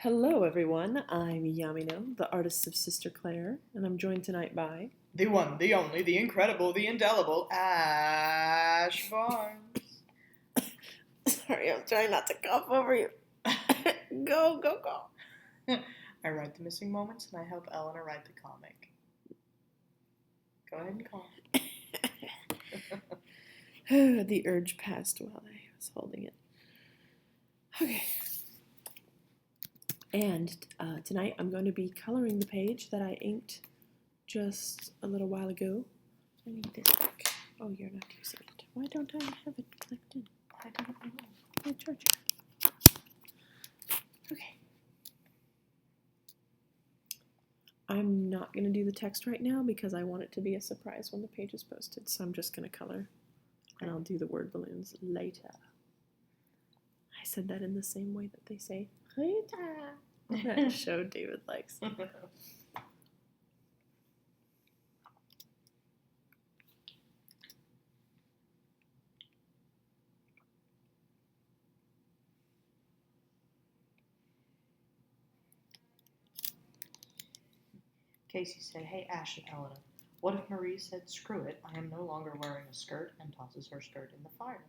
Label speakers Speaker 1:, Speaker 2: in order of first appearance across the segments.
Speaker 1: Hello, everyone. I'm Yamino, the artist of Sister Claire, and I'm joined tonight by.
Speaker 2: The one, the only, the incredible, the indelible Ash Barnes.
Speaker 1: Sorry, I'm trying not to cough over you. Go, go, go.
Speaker 2: I write the missing moments and I help Eleanor write the comic. Go ahead and cough.
Speaker 1: The urge passed while I was holding it. Okay. And tonight I'm going to be coloring the page that I inked just a little while ago. I need this back. Oh, you're not using it. Why don't I have it clicked in?
Speaker 2: I don't know.
Speaker 1: I charge you. Okay. I'm not going to do the text right now because I want it to be a surprise when the page is posted. So I'm just going to color. And I'll do the word balloons later. I said that in the same way that they say later. That show David likes.
Speaker 2: Casey said, "Hey, Ash and Eleanor, what if Marie said, screw it, I am no longer wearing a skirt," and tosses her skirt in the fire?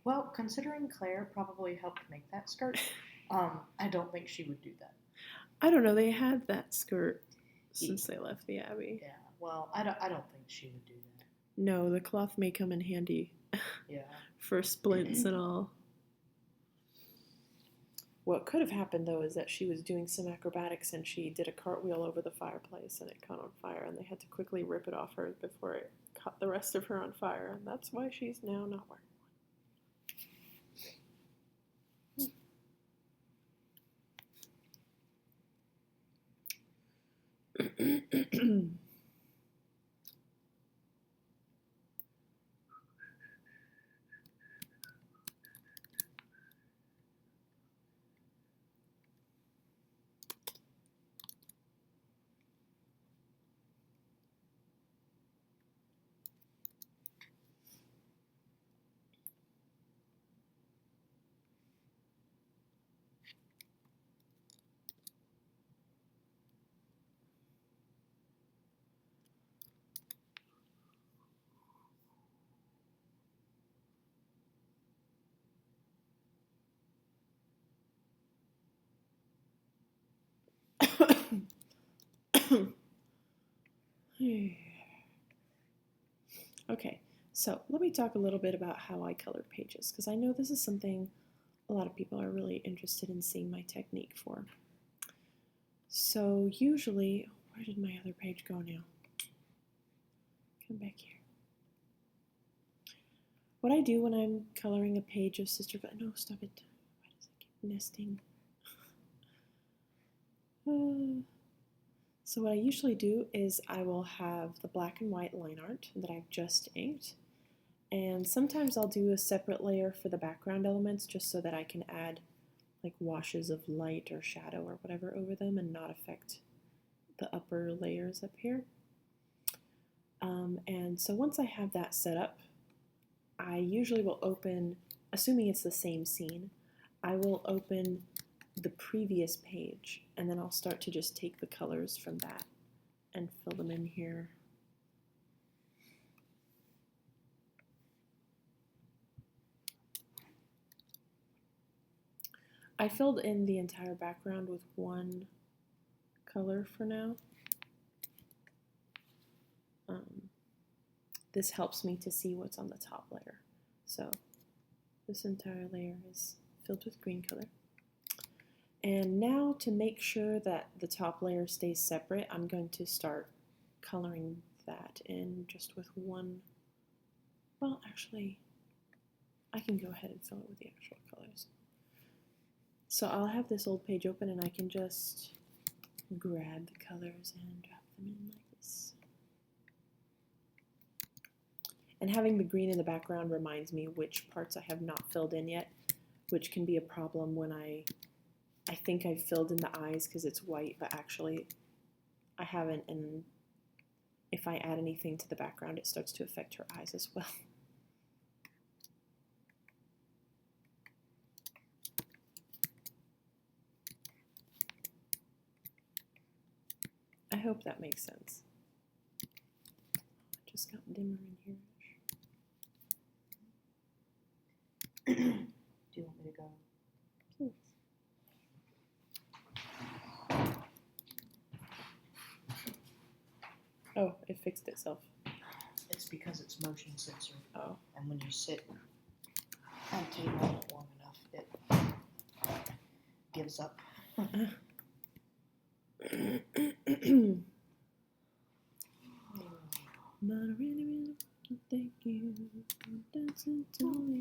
Speaker 2: Well, considering Claire probably helped make that skirt, I don't think she would do that.
Speaker 1: I don't know. They had that skirt since they left the Abbey.
Speaker 2: Yeah, well, I don't think she would do that.
Speaker 1: No, the cloth may come in handy.
Speaker 2: Yeah.
Speaker 1: For splints and all. What could have happened, though, is that she was doing some acrobatics and she did a cartwheel over the fireplace and it caught on fire, and they had to quickly rip it off her before it caught the rest of her on fire, and that's why she's now not wearing one. Okay, so let me talk a little bit about how I color pages, because I know this is something a lot of people are really interested in seeing my technique for. So usually, where did my other page go now? Come back here. What I do when I'm coloring a page of Sister Claire, no, stop it. Why does it keep nesting? So what I usually do is I will have the black and white line art that I've just inked, and sometimes I'll do a separate layer for the background elements just so that I can add like washes of light or shadow or whatever over them and not affect the upper layers up here. And so once I have that set up, I usually will open, assuming it's the same scene, I will open the previous page, and then I'll start to just take the colors from that and fill them in here. I filled in the entire background with one color for now. This helps me to see what's on the top layer. So this entire layer is filled with green color. And now, to make sure that the top layer stays separate, I'm going to start coloring that in just with one. Well, actually, I can go ahead and fill it with the actual colors. So I'll have this old page open and I can just grab the colors and drop them in like this. And having the green in the background reminds me which parts I have not filled in yet, which can be a problem when I think I've filled in the eyes because it's white, but actually I haven't, and if I add anything to the background, it starts to affect her eyes as well. hope that makes sense. It just got dimmer in here.
Speaker 2: Do you want me to go?
Speaker 1: Please. Oh, it fixed itself.
Speaker 2: It's because it's motion sensor.
Speaker 1: Oh.
Speaker 2: And when you sit on a table long enough, it gives up.
Speaker 1: But I really, really thank you for dancing to me.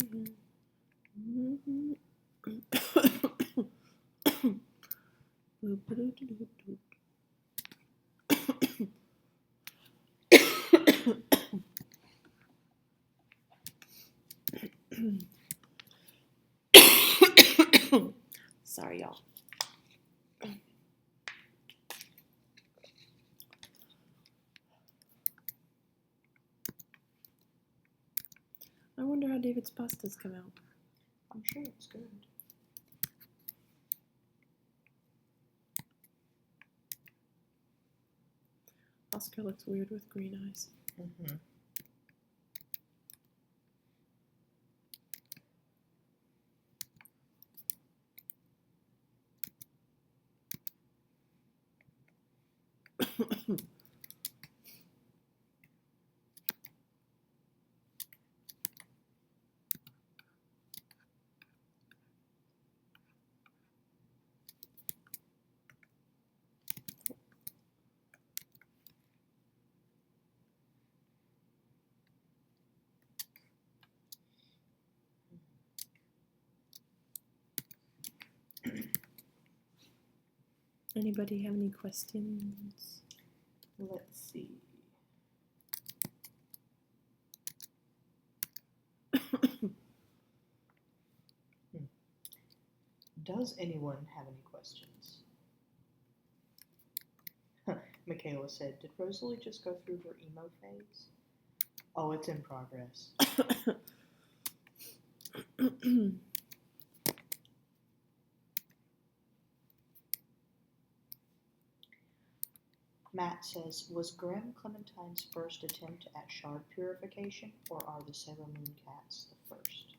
Speaker 1: Sorry, y'all. I wonder how David's pastas come out.
Speaker 2: I'm sure it's good.
Speaker 1: Oscar looks weird with green eyes.
Speaker 2: Mm-hmm.
Speaker 1: Anybody have any questions?
Speaker 2: Let's see. Does anyone have any questions? Michaela said, did Rosalie just go through her emo phase? Oh, it's in progress. Matt says, was Grim Clementine's first attempt at shard purification, or are the Sailor Moon cats the first?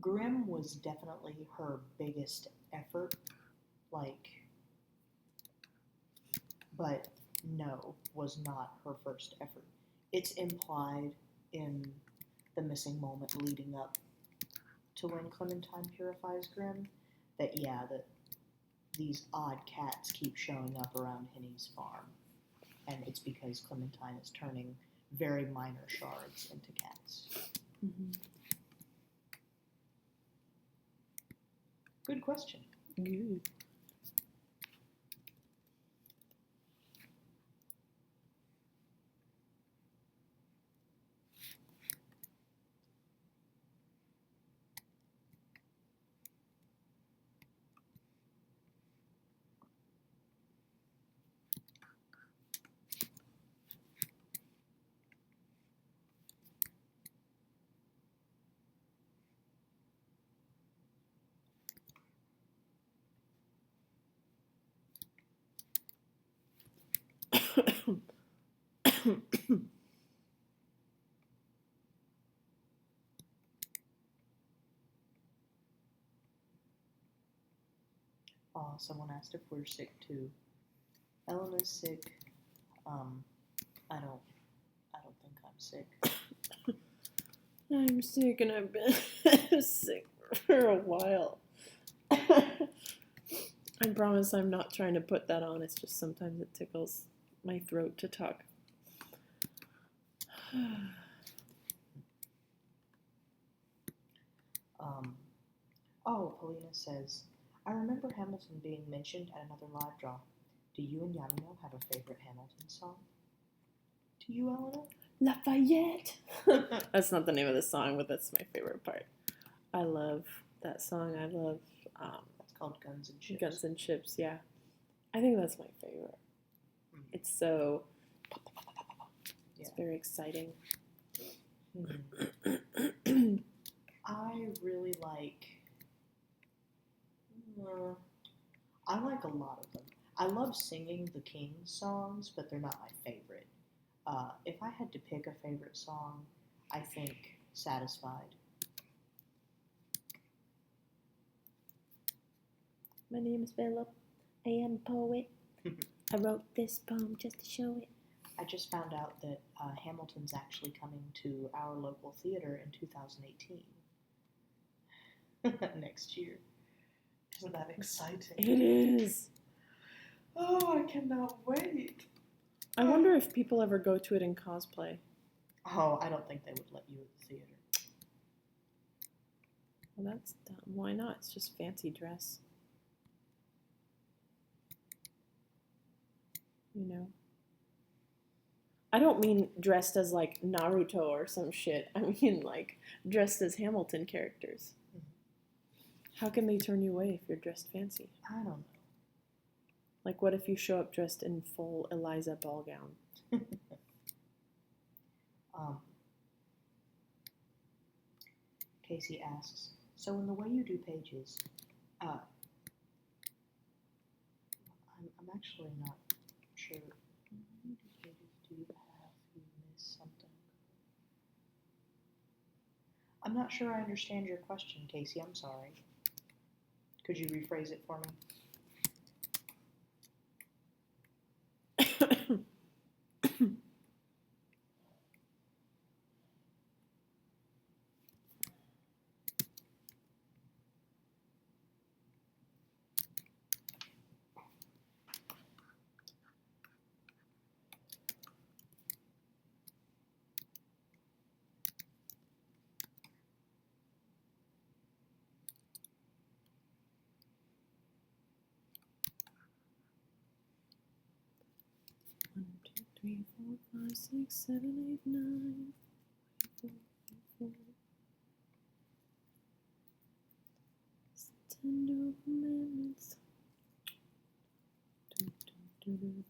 Speaker 2: Grim was definitely her biggest effort, but no, was not her first effort. It's implied in the missing moment leading up to when Clementine purifies Grim that these odd cats keep showing up around Henny's farm, and it's because Clementine is turning very minor shards into cats.
Speaker 1: Mm-hmm.
Speaker 2: Good question.
Speaker 1: Good.
Speaker 2: Someone asked if we're sick too. Elena's sick. I don't think I'm sick.
Speaker 1: I'm sick and I've been sick for a while. I promise I'm not trying to put that on. It's just sometimes it tickles my throat to talk.
Speaker 2: Polina says, I remember Hamilton being mentioned at another live draw. Do you and Yamino have a favorite Hamilton song? Do you, Elena?
Speaker 1: Lafayette! That's not the name of the song, but that's my favorite part. I love that song. I love...
Speaker 2: That's called Guns and Chips.
Speaker 1: Guns and Chips, yeah. I think that's my favorite. It's so... It's very exciting.
Speaker 2: I really like... I like a lot of them. I love singing the King's songs, but they're not my favorite. If I had to pick a favorite song, I think Satisfied.
Speaker 1: My name is Philip. I am a poet. I wrote this poem just to show it.
Speaker 2: I just found out that Hamilton's actually coming to our local theater in 2018. Next year. Isn't that exciting?
Speaker 1: It is.
Speaker 2: Oh, I cannot wait.
Speaker 1: I wonder if people ever go to it in cosplay.
Speaker 2: Oh, I don't think they would let you at the theater.
Speaker 1: Well, that's dumb. Why not? It's just fancy dress. You know? I don't mean dressed as like Naruto or some shit. I mean like dressed as Hamilton characters. How can they turn you away if you're dressed fancy?
Speaker 2: I don't know.
Speaker 1: Like, what if you show up dressed in full Eliza ball gown?
Speaker 2: Casey asks, so in the way you do pages, I'm actually not sure. In the way you do pages, do you miss something? I'm not sure I understand your question, Casey. I'm sorry. Could you rephrase it for me?
Speaker 1: 1, 2, 3, 4, 5, 6, 7, 8, 9. 4, 4. It's the Ten Commandments. Do, do, do, do.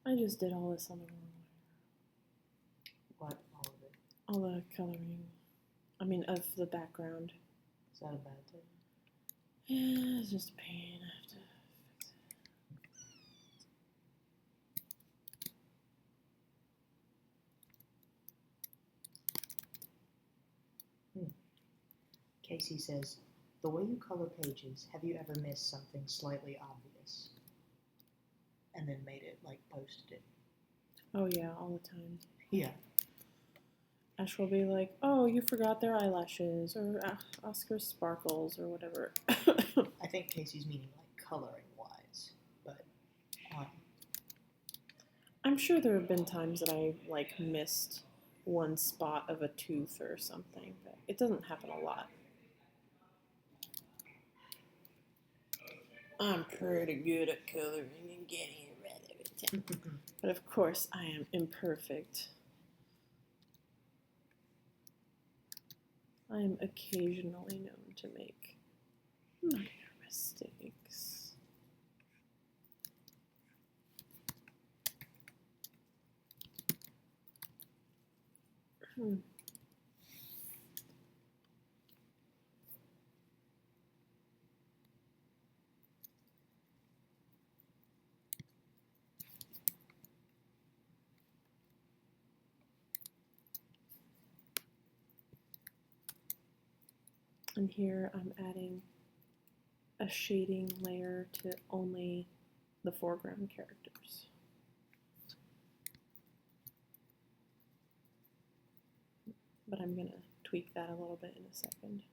Speaker 1: I just did all this on the wrong way.
Speaker 2: What? All of it?
Speaker 1: All the coloring. I mean, of the background.
Speaker 2: Is that a bad thing?
Speaker 1: Yeah, it's just a pain. I have to fix it.
Speaker 2: Casey says, the way you color pages, have you ever missed something slightly obvious? And then made it, like, posted it.
Speaker 1: Oh, yeah, all the time.
Speaker 2: Yeah.
Speaker 1: Ash will be like, oh, you forgot their eyelashes, or Oscar sparkles, or whatever.
Speaker 2: I think Casey's meaning, like, coloring-wise, but,
Speaker 1: I'm sure there have been times that I, like, missed one spot of a tooth or something, but it doesn't happen a lot. I'm pretty good at coloring and getting rid of it. But of course, I am imperfect. I am occasionally known to make minor mistakes. And here I'm adding a shading layer to only the foreground characters. But I'm going to tweak that a little bit in a second.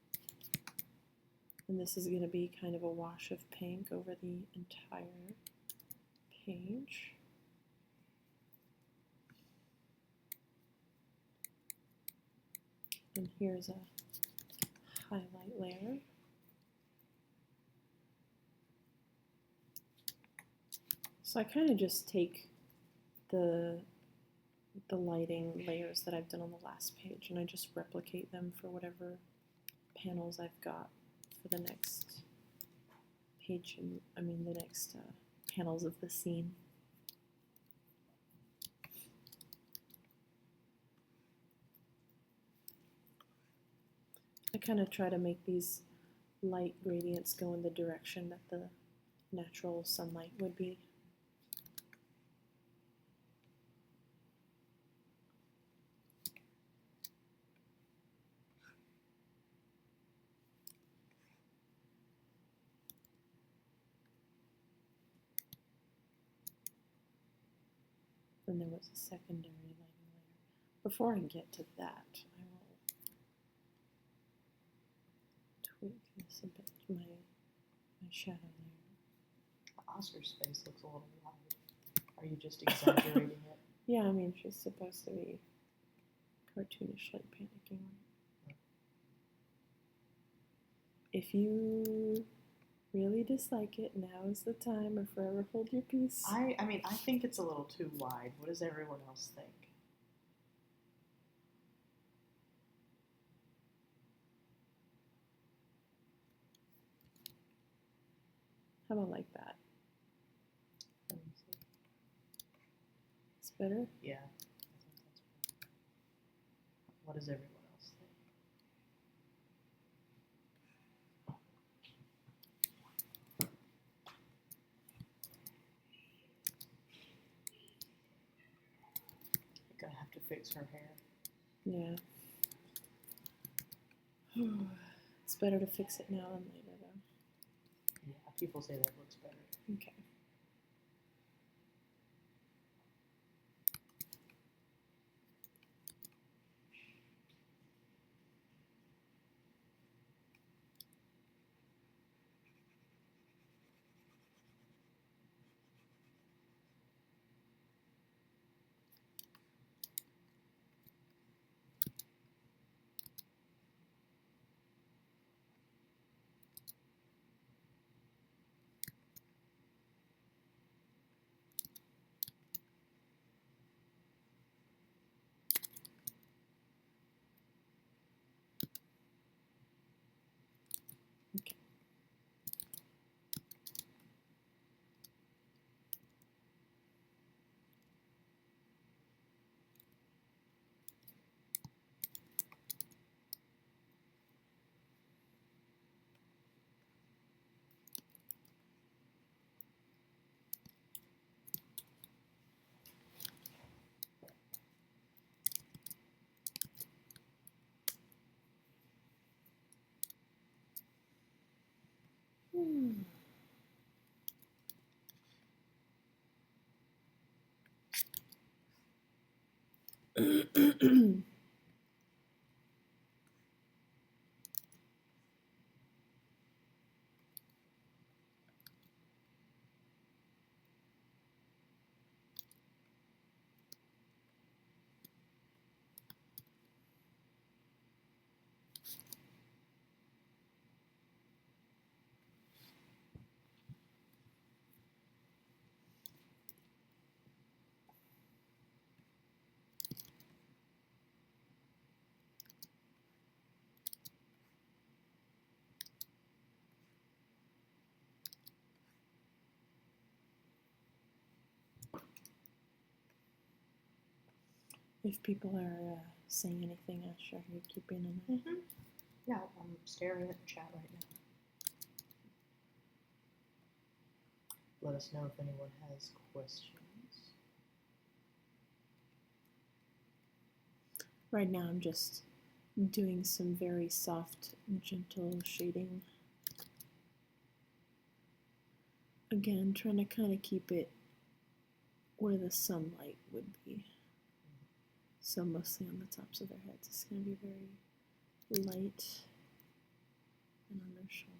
Speaker 1: And this is going to be kind of a wash of pink over the entire page. And here's a highlight layer. So I kind of just take the lighting layers that I've done on the last page and I just replicate them for whatever panels I've got for the next page, the next panels of the scene. I kind of try to make these light gradients go in the direction that the natural sunlight would be. And there was a secondary lighting layer. Before I get to that, I will tweak this a bit, my shadow layer.
Speaker 2: Oscar's face looks a little wide. Are you just exaggerating it?
Speaker 1: Yeah, I mean, she's supposed to be cartoonishly panicking. If you really dislike it, now is the time, or forever hold your peace.
Speaker 2: I think it's a little too wide. What does everyone else think?
Speaker 1: How about like that?
Speaker 2: Let me see.
Speaker 1: It's better?
Speaker 2: Yeah, I think that's better. What does everyone else think? You're gonna have to fix her hair.
Speaker 1: Yeah. It's better to fix it now than later, though.
Speaker 2: Yeah, people say that looks better.
Speaker 1: Okay. Okay. If people are saying anything, Asha, are you keeping an eye?
Speaker 2: Mm-hmm. Yeah, I'm staring at the chat right now. Let us know if anyone has questions.
Speaker 1: Right now I'm just doing some very soft, gentle shading. Again, trying to kind of keep it where the sunlight would be. So mostly on the tops of their heads. It's going to be very light and on their shoulders.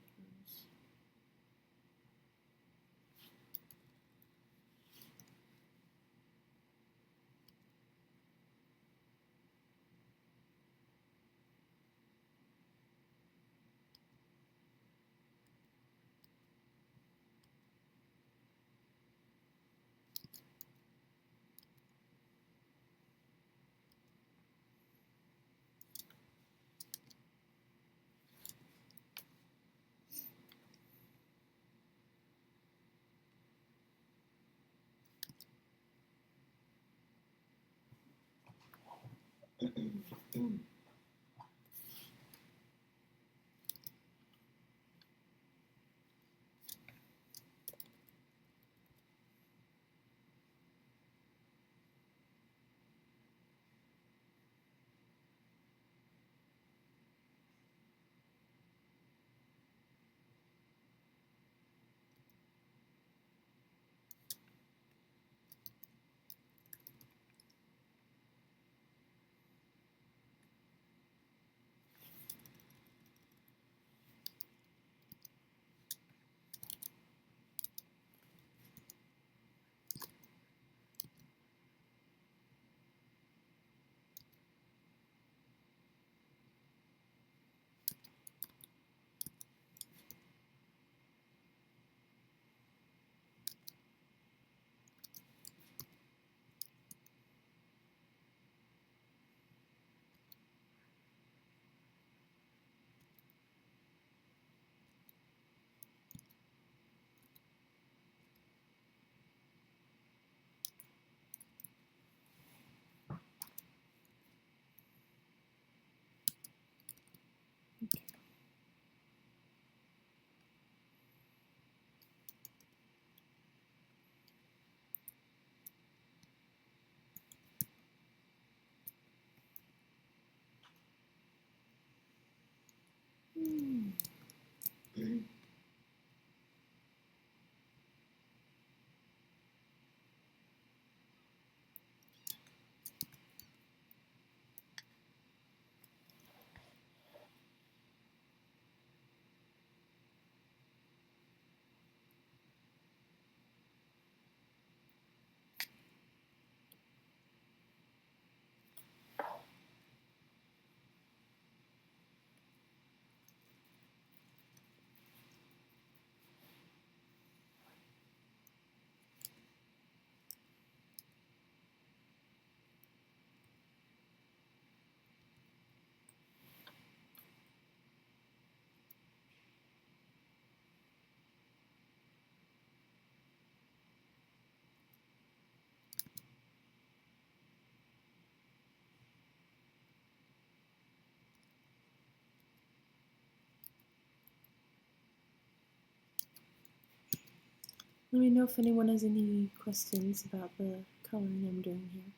Speaker 1: Let me know if anyone has any questions about the coloring I'm doing here.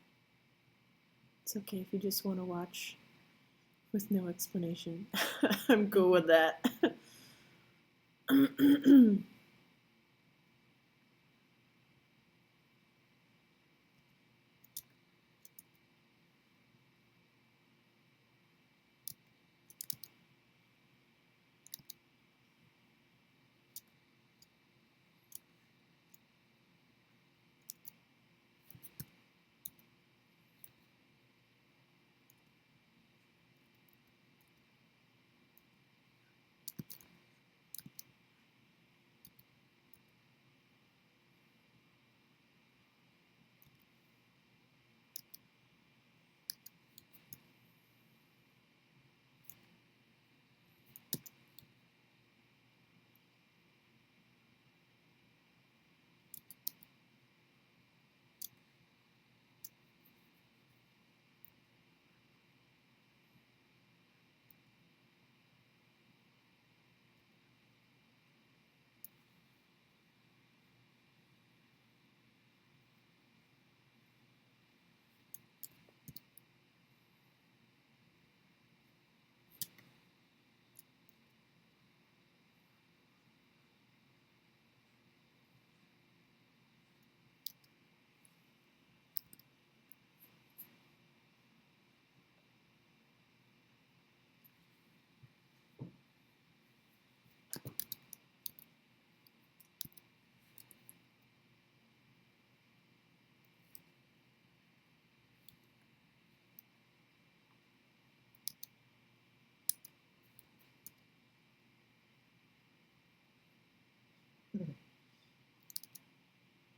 Speaker 1: It's okay if you just want to watch with no explanation. I'm cool with that.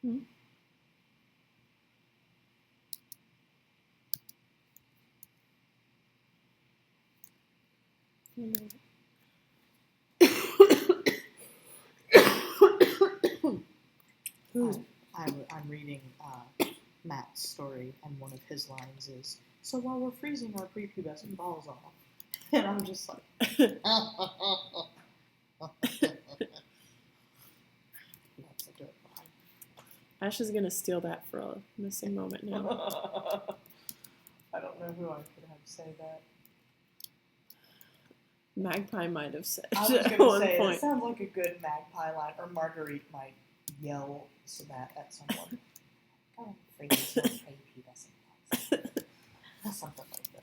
Speaker 1: Hmm.
Speaker 2: I'm reading Matt's story, and one of his lines is, "So while we're freezing our prepubescent balls off," and I'm just like, that's a good line.
Speaker 1: Ash is gonna steal that for a missing moment now.
Speaker 2: I don't know who I could have say that.
Speaker 1: Magpie might have said
Speaker 2: I was
Speaker 1: at
Speaker 2: going to
Speaker 1: one
Speaker 2: say,
Speaker 1: point.
Speaker 2: that sounds like a good Magpie line, or Marguerite might yell that at someone. Go and freeze my prepubescent balls. Something like that.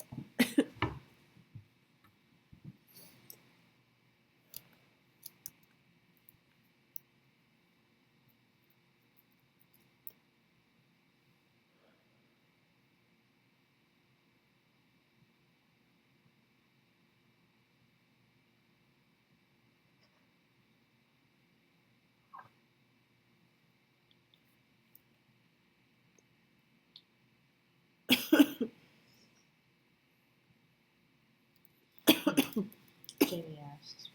Speaker 2: Jamie asks,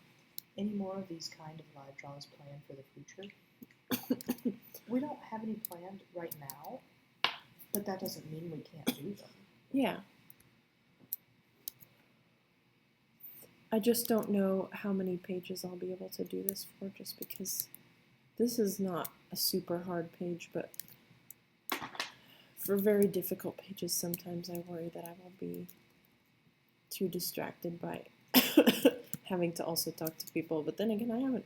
Speaker 2: any more of these kind of live draws planned for the future? We don't have any planned right now, but that doesn't mean we can't do them.
Speaker 1: Yeah. I just don't know how many pages I'll be able to do this for, just because this is not a super hard page, but for very difficult pages, sometimes I worry that I will be too distracted by having to also talk to people. But then again, I haven't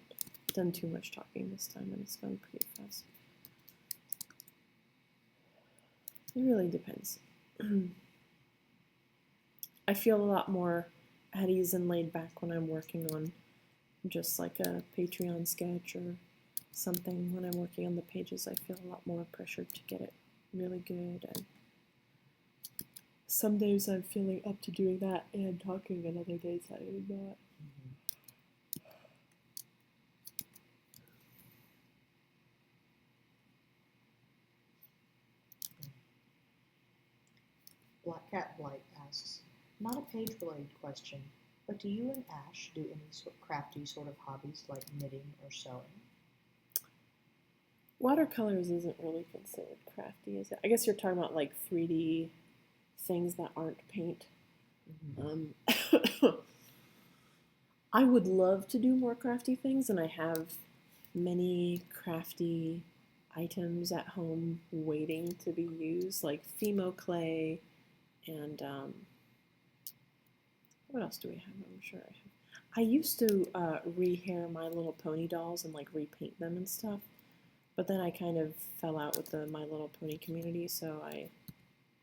Speaker 1: done too much talking this time, and it's gone pretty fast. It really depends. I feel a lot more at ease and laid back when I'm working on just like a Patreon sketch or something. When I'm working on the pages, I feel a lot more pressured to get it really good, and some days I'm feeling up to doing that and talking, and other days I am not.
Speaker 2: Black Cat Blight asks, not a page-related question, but do you and Ash do any crafty sort of hobbies like knitting or sewing?
Speaker 1: Watercolors isn't really considered crafty, is it? I guess you're talking about like 3D things that aren't paint. I would love to do more crafty things, and I have many crafty items at home waiting to be used, like Fimo clay, and what else do we have? I'm sure I have. I used to rehair My Little Pony dolls and like repaint them and stuff, but then I kind of fell out with the My Little Pony community, so I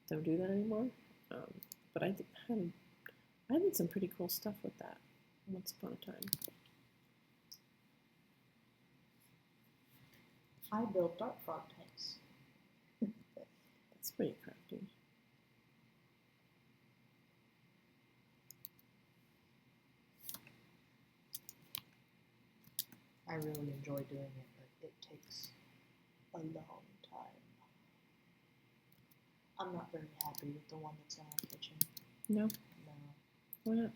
Speaker 1: don't do that anymore. But I did some pretty cool stuff with that once upon a time.
Speaker 2: I built Dark Frog tanks.
Speaker 1: That's pretty crafty.
Speaker 2: I really enjoy doing it, but it takes a long time. I'm not very happy with the one that's in our kitchen.
Speaker 1: No?
Speaker 2: No.
Speaker 1: Why not?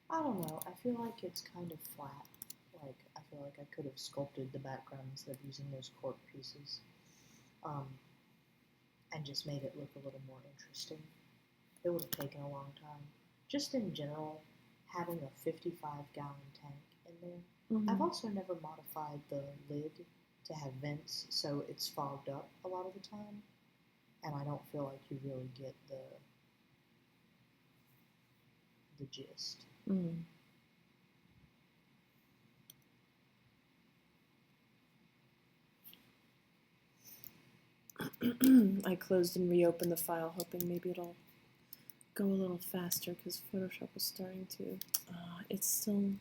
Speaker 2: I don't know. I feel like it's kind of flat. Like, I feel like I could have sculpted the background instead of using those cork pieces. And just made it look a little more interesting. It would have taken a long time. Just in general, having a 55-gallon tank in there.
Speaker 1: Mm-hmm.
Speaker 2: I've also never modified the lid to have vents, so it's fogged up a lot of the time, and I don't feel like you really get the gist.
Speaker 1: Mm. I closed and reopened the file, hoping maybe it'll go a little faster, because Photoshop is starting to. It's still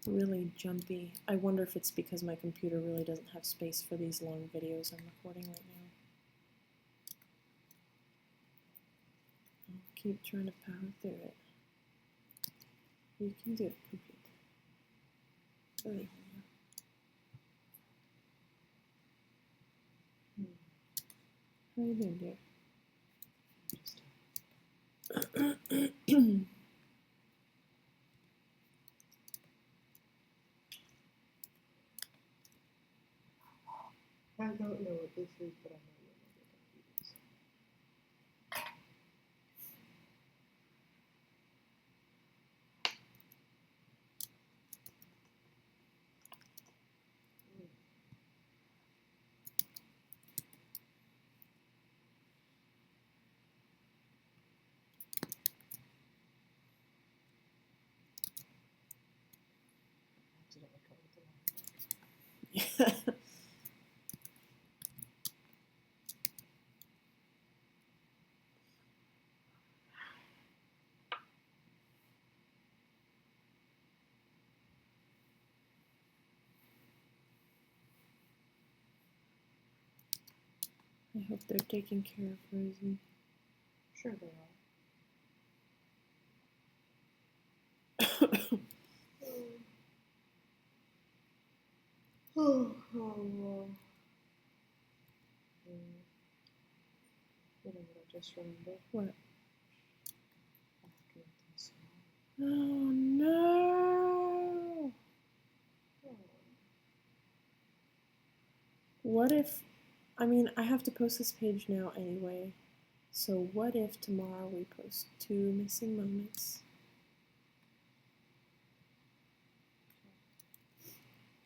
Speaker 1: really jumpy. I wonder if it's because my computer really doesn't have space for these long videos I'm recording right now. I'll keep trying to power through it. You can do it, computer. There you go. How are you doing, dear?
Speaker 2: Just, I don't know what this is, but I know you're never going to do this. Accidentally cut with the line.
Speaker 1: I hope they're taking care of Rosie.
Speaker 2: Sure they are. Oh, well. You know what I just remembered?
Speaker 1: What?
Speaker 2: I have to make them small.
Speaker 1: Oh no! What if, I mean, I have to post this page now anyway, so what if tomorrow we post 2 missing moments?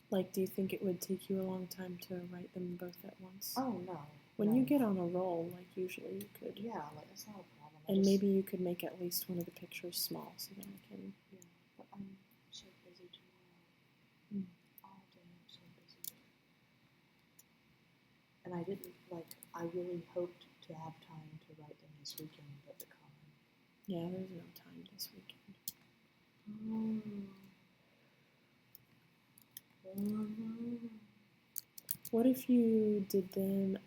Speaker 1: Like, do you think it would take you a long time to write them both at once?
Speaker 2: Oh, no.
Speaker 1: When
Speaker 2: no.
Speaker 1: you get on a roll, like, usually you could.
Speaker 2: Yeah, like, that's not a problem.
Speaker 1: And maybe you could make at least one of the pictures small so that I can.
Speaker 2: Yeah, but I'm so busy tomorrow. All day I'm so busy. And I didn't, like, I really hoped to have time to write them this weekend, but the con.
Speaker 1: Yeah, there's no time this weekend. What if you did them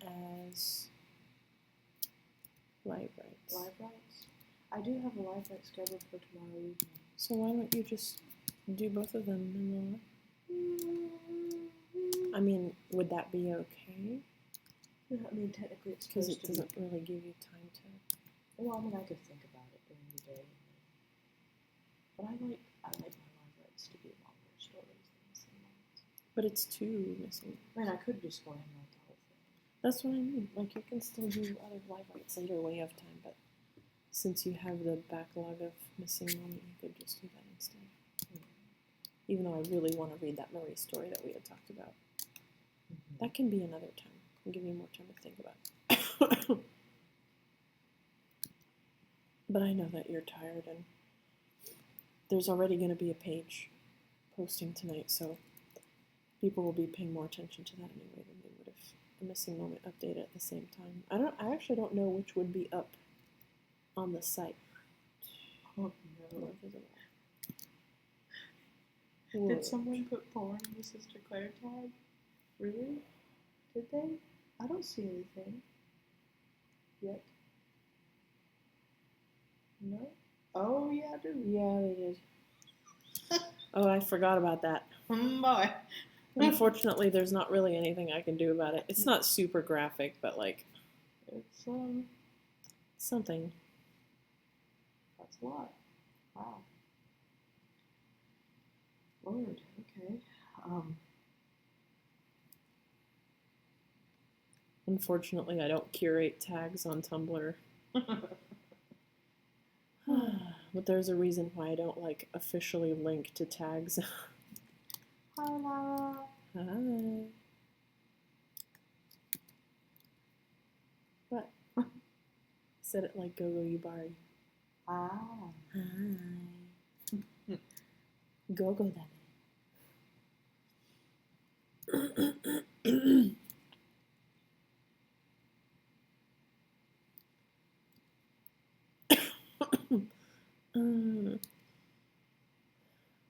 Speaker 1: as live writes?
Speaker 2: Live writes? I do have a live write scheduled for tomorrow evening.
Speaker 1: So why don't you just do both of them and I mean, would that be okay?
Speaker 2: Yeah, I mean, technically it's
Speaker 1: Because
Speaker 2: supposed
Speaker 1: it
Speaker 2: to be.
Speaker 1: doesn't really give you time to.
Speaker 2: Well, I mean, I could think about it during the day. But I like my live writes to be longer stories than missing moments.
Speaker 1: But it's 2 missing.
Speaker 2: I mean, I could just go ahead and write the whole thing.
Speaker 1: That's what I mean. Like, you can still do other live writes later when you have time, but since you have the backlog of missing moment, you could just do that instead. Even though I really want to read that Marie story that we had talked about. That can be another time. I'll give you more time to think about it. But I know that you're tired, and there's already going to be a page posting tonight, so people will be paying more attention to that anyway than they would if the missing moment updated at the same time. I actually don't know which would be up on the site.
Speaker 2: Oh no.
Speaker 1: More visible.
Speaker 2: Did someone put porn in the Sister Claire tag? Really? Did they? I don't see anything. Yet. No? Oh, yeah, I do.
Speaker 1: Yeah, they did. Oh, I forgot about that.
Speaker 2: Boy.
Speaker 1: Unfortunately, there's not really anything I can do about it. It's not super graphic, but like
Speaker 2: It's,
Speaker 1: something.
Speaker 2: that's a lot. Wow. Lord, okay.
Speaker 1: Unfortunately, I don't curate tags on Tumblr. But there's a reason why I don't like officially link to tags.
Speaker 2: Hi, Lara.
Speaker 1: Hi. What? Said it like Gogo Yubari.
Speaker 2: Ah.
Speaker 1: Hi. Gogo that.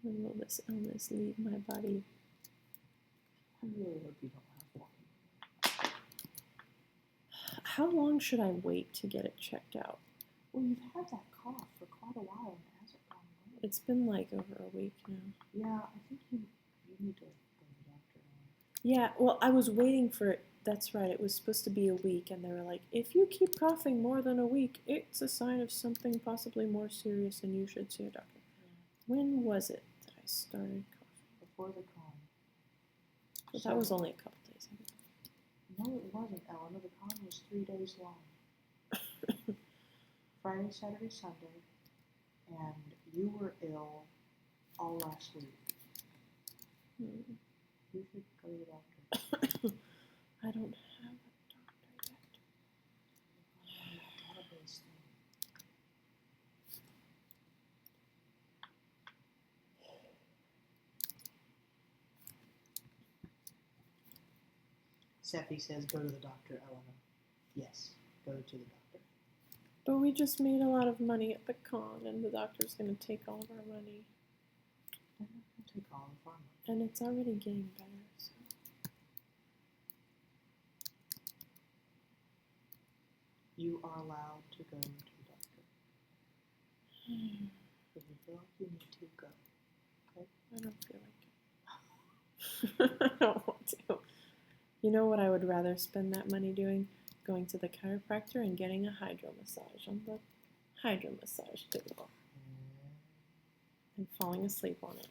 Speaker 1: When will this illness leave my body?
Speaker 2: I really hope you don't have one.
Speaker 1: How long should I wait to get it checked out?
Speaker 2: Well, you've had that cough for quite a while and it hasn't gone away.
Speaker 1: It's been like over a week now.
Speaker 2: Yeah, I think you need to go to the doctor now.
Speaker 1: Yeah, well, I was waiting for it That's right. It was supposed to be a week, and they were like, if you keep coughing more than a week, it's a sign of something possibly more serious, and you should see a doctor.
Speaker 2: Yeah.
Speaker 1: When was it that I started coughing?
Speaker 2: Before the con.
Speaker 1: But that was only a couple days ago.
Speaker 2: No, it wasn't, Eleanor. The con was 3 days long. Friday, Saturday, Sunday, and you were ill all last week. You should go to the doctor.
Speaker 1: I don't have a doctor yet.
Speaker 2: Database thing. Seppi says, go to the doctor, Eleanor. Yes, go to the doctor.
Speaker 1: But we just made a lot of money at the con, and the doctor's going to take all of our money.
Speaker 2: They're not going to take all of our money.
Speaker 1: And it's already getting better, so.
Speaker 2: You are allowed to go to the doctor. If you feel like you need to, go. Okay?
Speaker 1: I don't feel like it. I don't want to. You know what I would rather spend that money doing? Going to the chiropractor and getting a hydro massage on the hydro massage table. And falling asleep on it.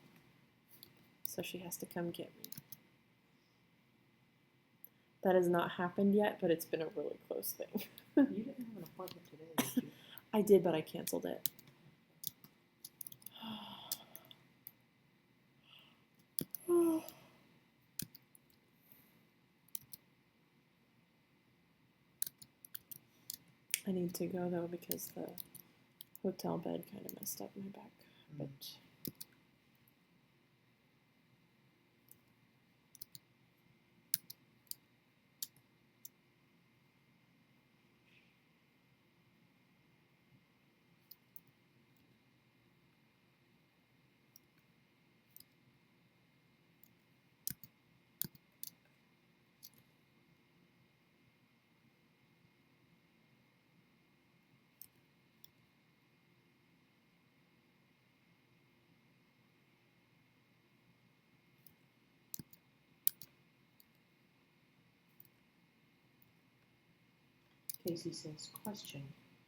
Speaker 1: So she has to come get me. That has not happened yet, but it's been a really close thing.
Speaker 2: You didn't have an appointment today, did you?
Speaker 1: I did, but I canceled it. I need to go though because the hotel bed kind of messed up my back. But
Speaker 2: Casey says, question,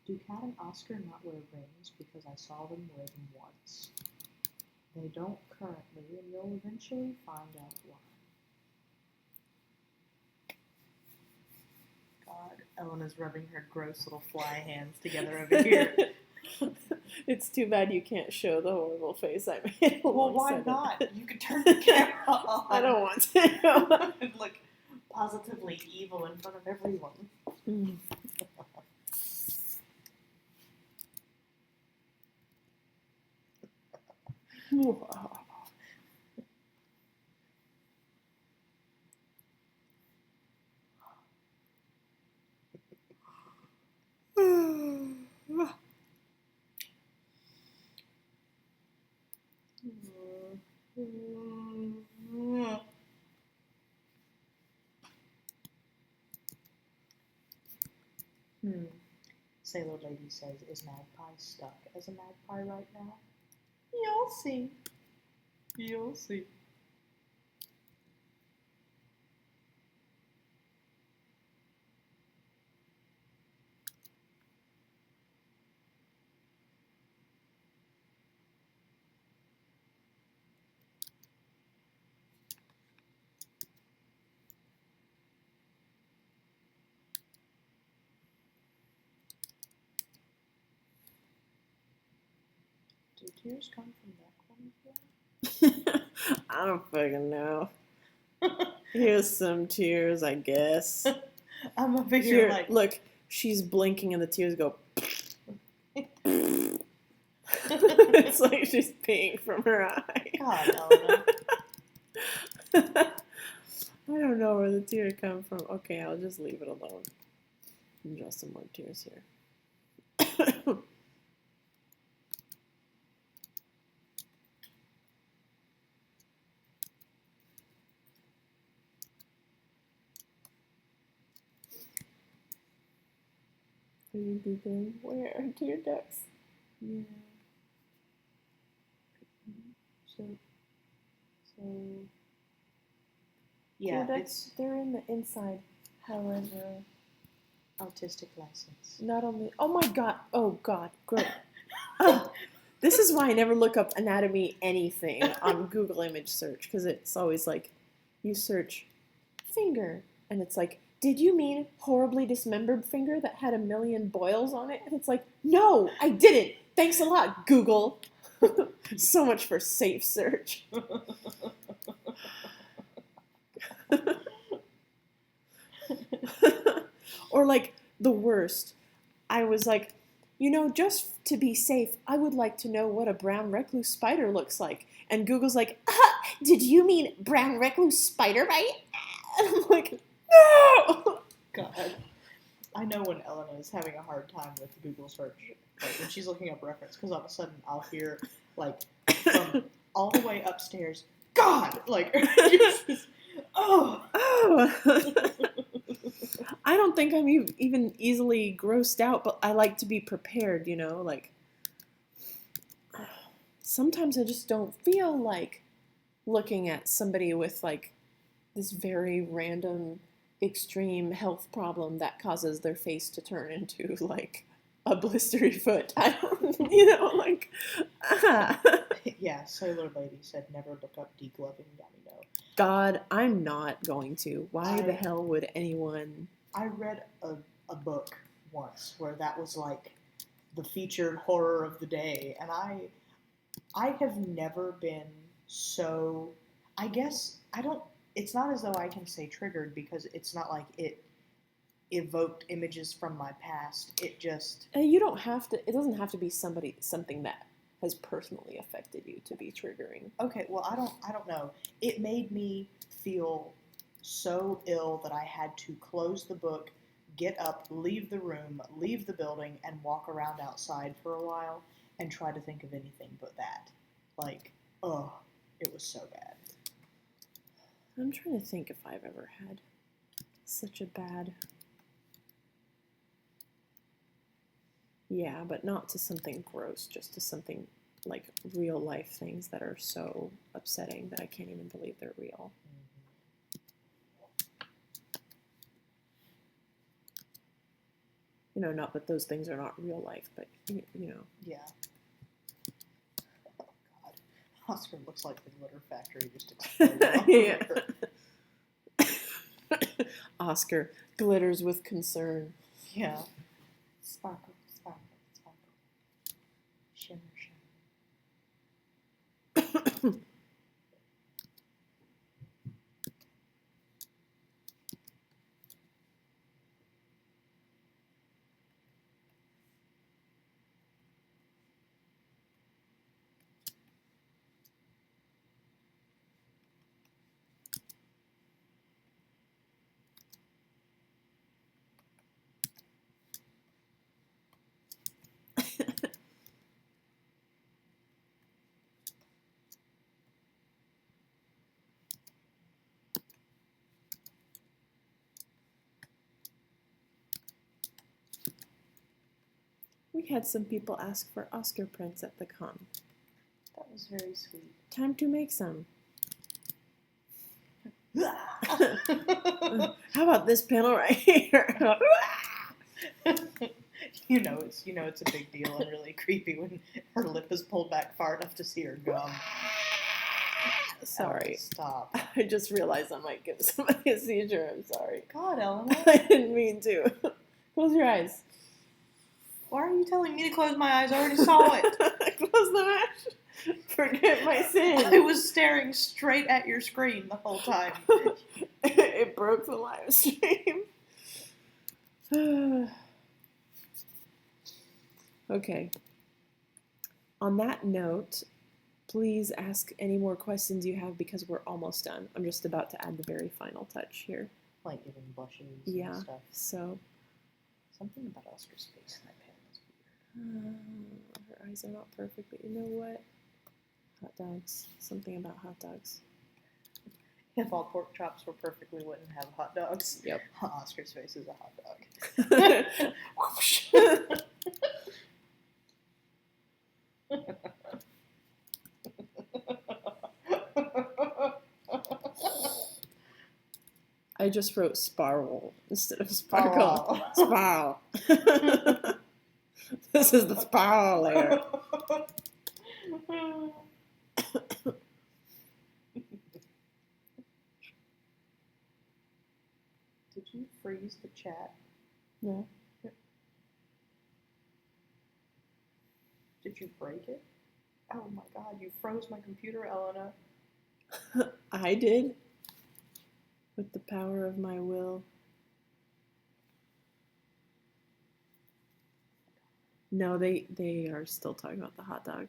Speaker 2: do Kat and Oscar not wear rings because I saw them wear them once? They don't currently, and you'll eventually find out why. God, Elena's rubbing her gross little fly hands together over here.
Speaker 1: it's too bad you can't show the horrible face I made.
Speaker 2: Well, why not? You could turn the camera on.
Speaker 1: I don't want to.
Speaker 2: And look positively evil in front of everyone. Sailor Lady says, is Magpie stuck as a magpie right now? You'll see. You'll see. Do tears come from that cornflower?
Speaker 1: I don't fucking know. Here's some tears, I guess.
Speaker 2: I'm over here like...
Speaker 1: Look, she's blinking and the tears go... It's like she's peeing from her eye.
Speaker 2: God, Eleanor.
Speaker 1: I don't know where the tears come from. Okay, I'll just leave it alone. And draw some more tears here. Are you giggling? Where? Tear ducts?
Speaker 2: Yeah. So yeah,
Speaker 1: tear ducts, they're in the inside However,
Speaker 2: autistic license.
Speaker 1: not only... Oh my god. Oh god. Great. Oh, this is why I never look up anatomy anything on Google image search, because it's always like, you search finger, and it's like, did you mean horribly dismembered finger that had 1,000,000 boils on it? And it's like, no, I didn't. Thanks a lot, Google. So much for safe search. Or like the worst. I was like, just to be safe, I would like to know what a brown recluse spider looks like. And Google's like, did you mean brown recluse spider bite? And I'm like, no!
Speaker 2: God. I know when Elena is having a hard time with Google search, like when she's looking up reference, because all of a sudden I'll hear, like, from all the way upstairs, God! Like, oh!
Speaker 1: I don't think I'm even easily grossed out, but I like to be prepared, like, sometimes I just don't feel like looking at somebody with, like, this very random, extreme health problem that causes their face to turn into, like, a blistery foot. I don't, like,
Speaker 2: Yeah, Sailor Lady said never look up degloving domino.
Speaker 1: God, I'm not going to. Why the hell would anyone...
Speaker 2: I read a book once where that was, like, the featured horror of the day, and I have never been so... I guess, it's not as though I can say triggered, because it's not like it evoked images from my past. It just...
Speaker 1: You don't have to... It doesn't have to be something that has personally affected you to be triggering.
Speaker 2: Okay, well, I don't know. It made me feel so ill that I had to close the book, get up, leave the room, leave the building, and walk around outside for a while and try to think of anything but that. Like, it was so bad.
Speaker 1: I'm trying to think if I've ever had such a bad... Yeah, but not to something gross, just to something like real life things that are so upsetting that I can't even believe they're real. Not that those things are not real life, but,
Speaker 2: Yeah. Oh, God. Oscar looks like the glitter factory just exploded.
Speaker 1: Yeah. Oscar glitters with concern.
Speaker 2: Yeah. Sparkle, sparkle, sparkle. Shimmer, shimmer.
Speaker 1: We had some people ask for Oscar prints at the con.
Speaker 2: That was very sweet.
Speaker 1: Time to make some. How about this panel right here?
Speaker 2: It's a big deal and really creepy when her lip is pulled back far enough to see her gum.
Speaker 1: Sorry.
Speaker 2: Stop.
Speaker 1: I just realized I might give somebody a seizure. I'm sorry.
Speaker 2: God, Eleanor.
Speaker 1: I didn't mean to. Close your eyes.
Speaker 2: Why are you telling me to close my eyes? I already saw it.
Speaker 1: Close them, Ash. Forget my sin.
Speaker 2: I was staring straight at your screen the whole time.
Speaker 1: It broke the live stream. Okay. On that note, please ask any more questions you have because we're almost done. I'm just about to add the very final touch here.
Speaker 2: Like giving blushes
Speaker 1: and
Speaker 2: stuff.
Speaker 1: So.
Speaker 2: Something about Oscar's face in that pen is
Speaker 1: weird. Her eyes are not perfect, but you know what? Hot dogs. Something about hot dogs.
Speaker 2: If all pork chops were perfect, we wouldn't have hot dogs.
Speaker 1: Yep.
Speaker 2: Oscar's face is a hot dog.
Speaker 1: I just wrote spiral instead of sparkle.
Speaker 2: Spiral.
Speaker 1: Spiral. This is the spiral layer.
Speaker 2: Did you freeze the chat?
Speaker 1: No.
Speaker 2: Did you break it? Oh my god, you froze my computer, Elena.
Speaker 1: I did. With the power of my will. No, they are still talking about the hot dog.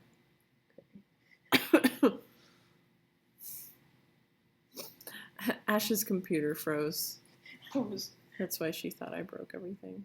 Speaker 1: Ash's computer froze. That's why she thought I broke everything.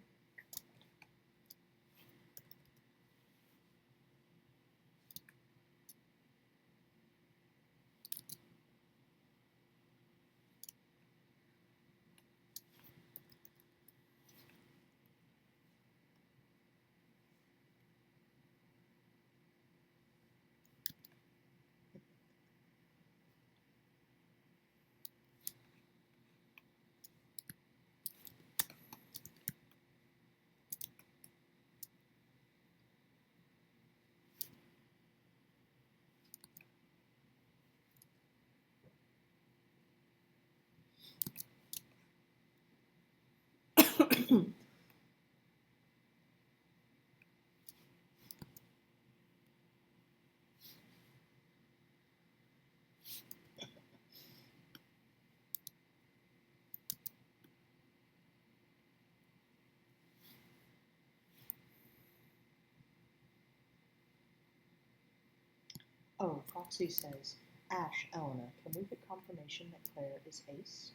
Speaker 2: Oh, Foxy says, Ash, Elena, can we get confirmation that Claire is ace?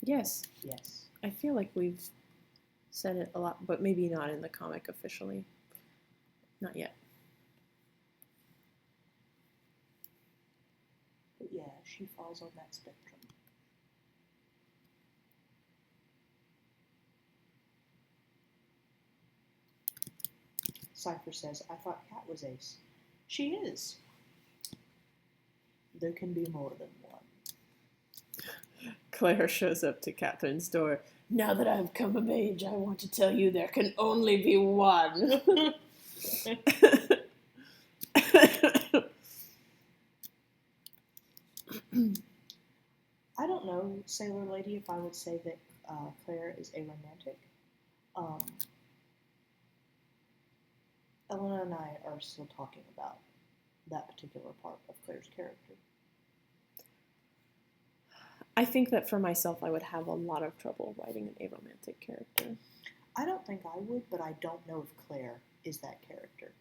Speaker 1: Yes.
Speaker 2: Yes.
Speaker 1: I feel like we've said it a lot, but maybe not in the comic officially. Not yet.
Speaker 2: But yeah, she falls on that spectrum. Cypher says, I thought Kat was ace. She is. There can be more than one.
Speaker 1: Claire shows up to Catherine's door. Now that I've come of age, I want to tell you there can only be one.
Speaker 2: I don't know, Sailor Lady, if I would say that Claire is aromantic. Elena and I are still talking about that particular part of Claire's character.
Speaker 1: I think that for myself, I would have a lot of trouble writing an aromantic character.
Speaker 2: I don't think I would, but I don't know if Claire is that character.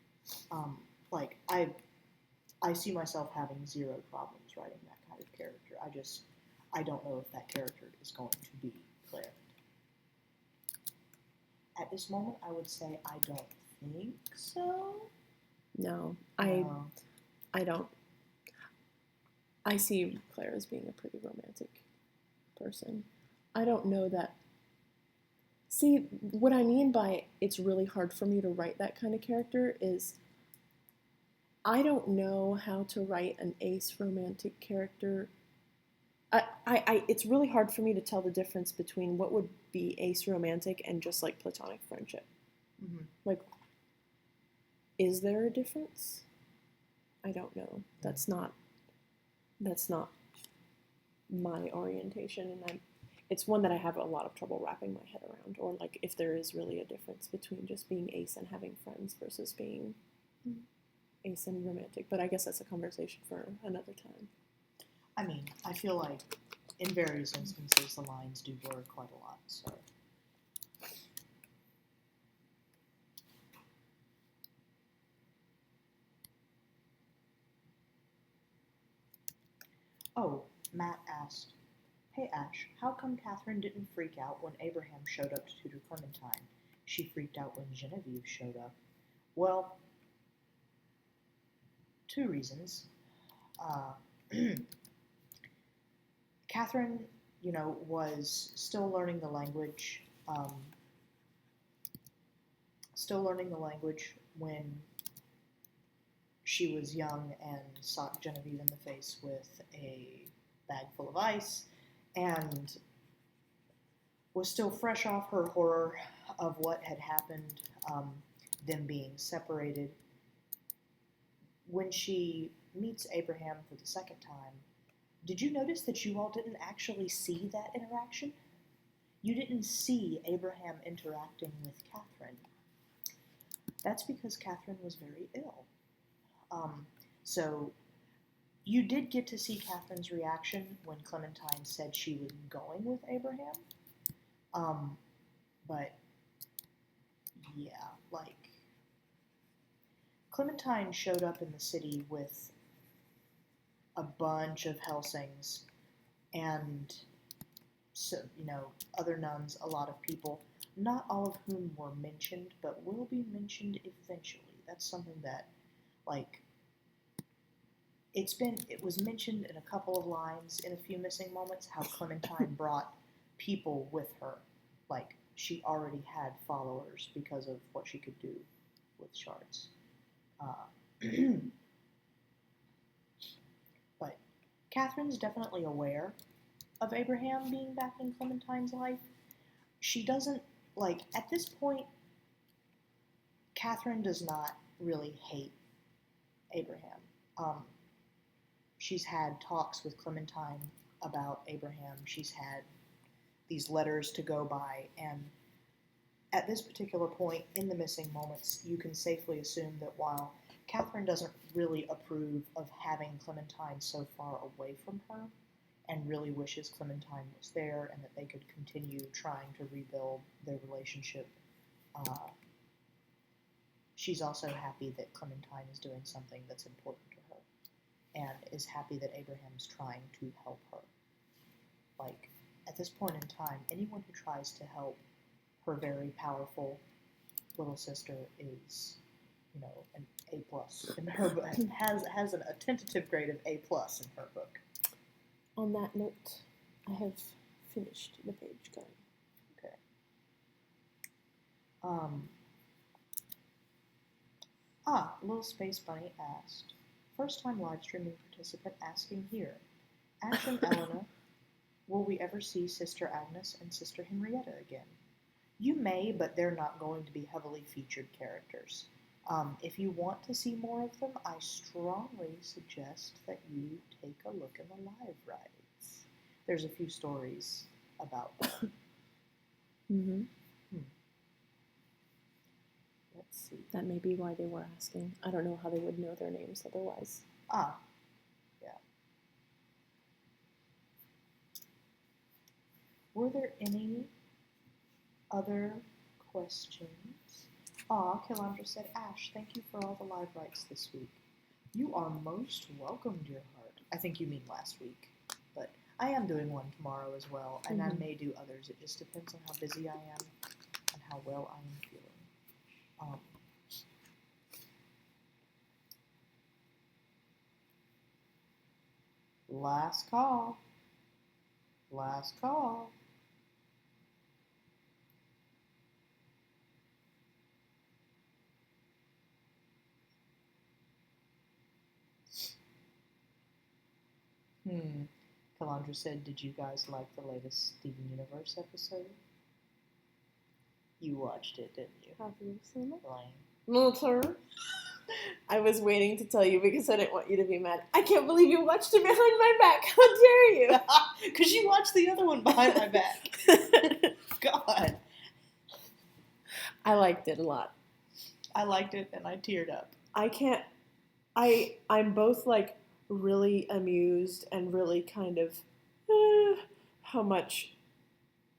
Speaker 2: I see myself having zero problems writing that kind of character. I don't know if that character is going to be Claire. At this moment, I would say I don't think so.
Speaker 1: No, I don't. I see Claire as being a pretty romantic person. I don't know that. See, what I mean by it's really hard for me to write that kind of character is I don't know how to write an ace romantic character. It's really hard for me to tell the difference between what would be ace romantic and just like platonic friendship.
Speaker 2: Mm-hmm.
Speaker 1: Like, is there a difference? I don't know. That's not my orientation, and it's one that I have a lot of trouble wrapping my head around, or like if there is really a difference between just being ace and having friends versus being ace and romantic. But I guess that's a conversation for another time.
Speaker 2: I mean, I feel like in various instances the lines do blur quite a lot, so. Oh, Matt asked, hey Ash, how come Catherine didn't freak out when Abraham showed up to tutor Clementine? She freaked out when Genevieve showed up. Well, two reasons. Catherine, was still learning the language. When she was young and socked Genevieve in the face with a bag full of ice, and was still fresh off her horror of what had happened, them being separated. When she meets Abraham for the second time, did you notice that you all didn't actually see that interaction? You didn't see Abraham interacting with Catherine. That's because Catherine was very ill. So you did get to see Catherine's reaction when Clementine said she was going with Abraham. But yeah, like Clementine showed up in the city with a bunch of Helsings and other nuns, a lot of people, not all of whom were mentioned, but will be mentioned eventually. That's something that, like, it was mentioned in a couple of lines in A Few Missing Moments, how Clementine brought people with her. Like, she already had followers because of what she could do with shards. But Catherine's definitely aware of Abraham being back in Clementine's life. She doesn't, like, at this point, Catherine does not really hate Abraham. She's had talks with Clementine about Abraham. She's had these letters to go by, and at this particular point in the Missing Moments, you can safely assume that while Catherine doesn't really approve of having Clementine so far away from her, and really wishes Clementine was there and that they could continue trying to rebuild their relationship, she's also happy that Clementine is doing something that's important to her, and is happy that Abraham's trying to help her. Like, at this point in time, anyone who tries to help her very powerful little sister is, an A+ in her book. Has a tentative grade of A+ in her book.
Speaker 1: On that note, I have finished the page going.
Speaker 2: Okay. Little Space Bunny asked, first time live streaming participant asking here, Ash and Elena, will we ever see Sister Agnes and Sister Henrietta again? You may, but they're not going to be heavily featured characters. If you want to see more of them, I strongly suggest that you take a look in the live rides. There's a few stories about them.
Speaker 1: Mm-hmm.
Speaker 2: Let's see.
Speaker 1: That may be why they were asking. I don't know how they would know their names otherwise.
Speaker 2: Yeah. Were there any other questions? Kilandra said, Ash, thank you for all the live rights this week. You are most welcome, dear heart. I think you mean last week, but I am doing one tomorrow as well, and I may do others. It just depends on how busy I am and how well I am feeling. Last call. Last call. Calandra said, did you guys like the latest Steven Universe episode? You watched it, didn't you?
Speaker 1: Have you seen it?
Speaker 2: Lame.
Speaker 1: Milton. I was waiting to tell you because I didn't want you to be mad. I can't believe you watched it behind my back. How dare you?
Speaker 2: Because you watched the other one behind my back. God.
Speaker 1: I liked it a lot.
Speaker 2: I liked it and I teared up.
Speaker 1: I'm both like really amused and really kind of how much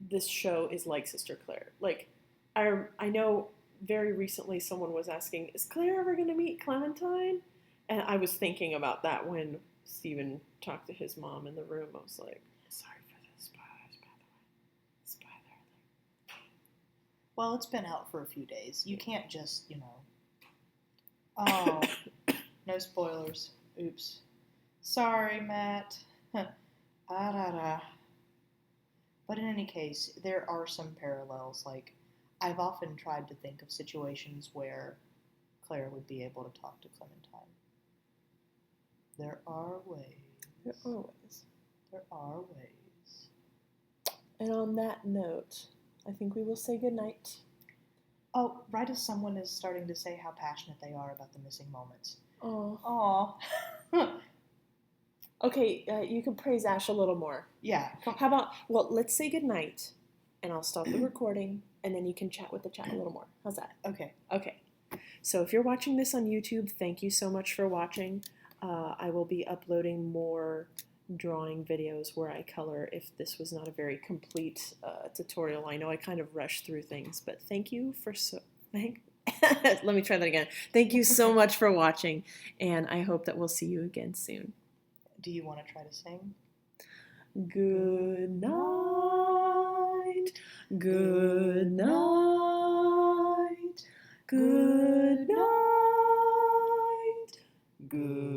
Speaker 1: this show is like Sister Claire. Like, I know very recently someone was asking, is Claire ever going to meet Clementine? And I was thinking about that when Stephen talked to his mom in the room. I was like, sorry for the spoilers, by the way. Spoiler.
Speaker 2: Well, it's been out for a few days. You can't just, Oh, no spoilers. Oops. Sorry, Matt. But in any case, there are some parallels. Like, I've often tried to think of situations where Claire would be able to talk to Clementine. There are ways.
Speaker 1: There are ways.
Speaker 2: There are ways.
Speaker 1: And on that note, I think we will say goodnight.
Speaker 2: Oh, right as someone is starting to say how passionate they are about the missing moments.
Speaker 1: Oh.
Speaker 2: Aw.
Speaker 1: Okay, you can praise Ash a little more.
Speaker 2: Yeah.
Speaker 1: How about, well, let's say goodnight, and I'll stop the recording, and then you can chat with the chat a little more. How's that?
Speaker 2: Okay.
Speaker 1: Okay. So if you're watching this on YouTube, thank you so much for watching. I will be uploading more drawing videos where I color if this was not a very complete tutorial. I know I kind of rushed through things, but thank you for let me try that again. Thank you so much for watching, and I hope that we'll see you again soon.
Speaker 2: Do you want to try to sing?
Speaker 1: Good night. Good night. Good night. Good